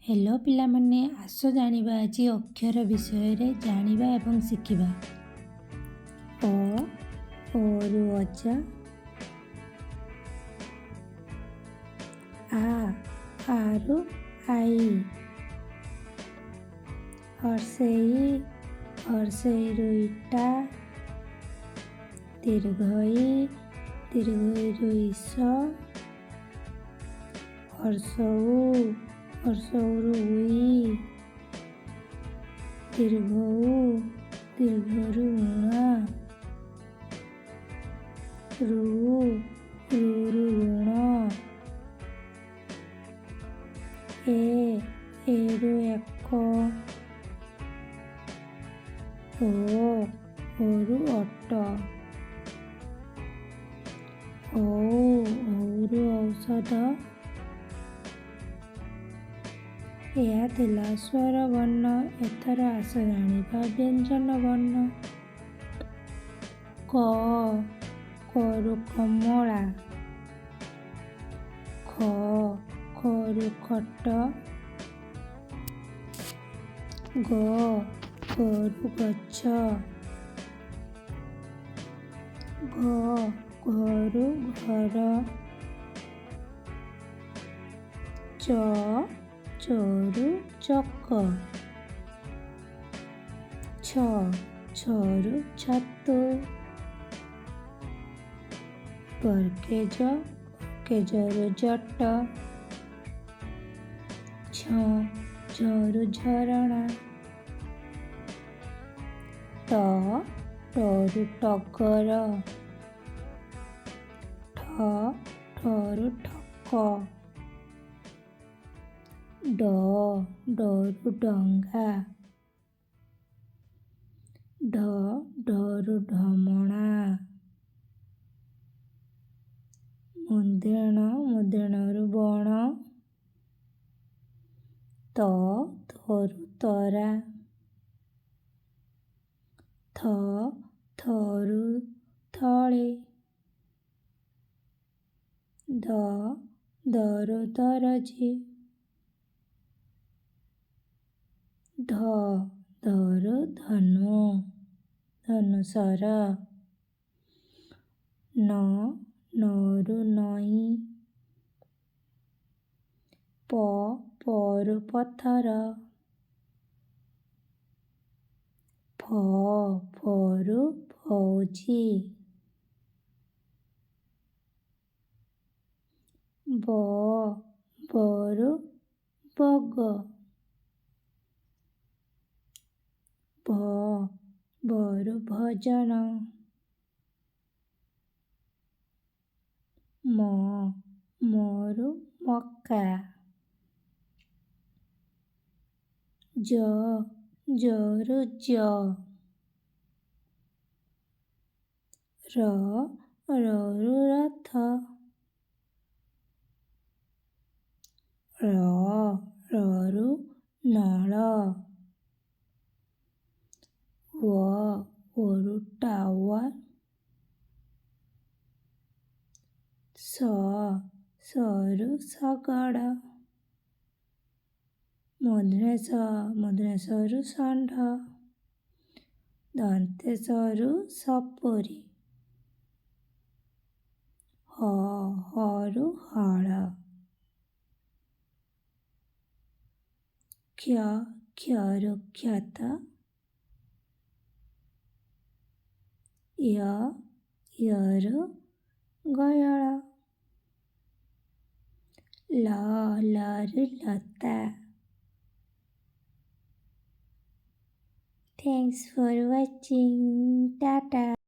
Hello पिलामाने आस जानिबा आज अक्षर विषय रे जानिबा एवं शिखिबा। ओरु अजा, आरु आई, हर्षेई इटा, दीर्घई दीर्घईरु ईश, हर्षौरु हुई, दीर्घरु ऋणा, ऋरु ऋण, एरु एक, ओरु अट, औरु औषध। यह थिला स्वर वर्ण। एथर आस जानिबा व्यंजन वर्ण। करु कमला, खरु खट, गरु गछ, घरु घर, चरु चक, छरु छतु, गरकेजरु जट, झरु झरणा, टरु टगर, ठरु ठक, डरु डंगा, ढरु ढमणा, मुदेणरु बण, तरु तरा, थरु थळे, दरु दरजी, धरु धनु, धनुसर, नरु नई, परु पत्थर, फरु फौजी, बरु बग, भरु भजन, मरु मक्का, जरु ररु रथ, ररु नल, वरु टावर, सरु शगड़, मूर्धन्यसरु षण्ढ, दन्तेसरु सपुरी, हरु हल, क्षरु क्षत, यरु गयल, लरु लता। Thanks for watching. Tata.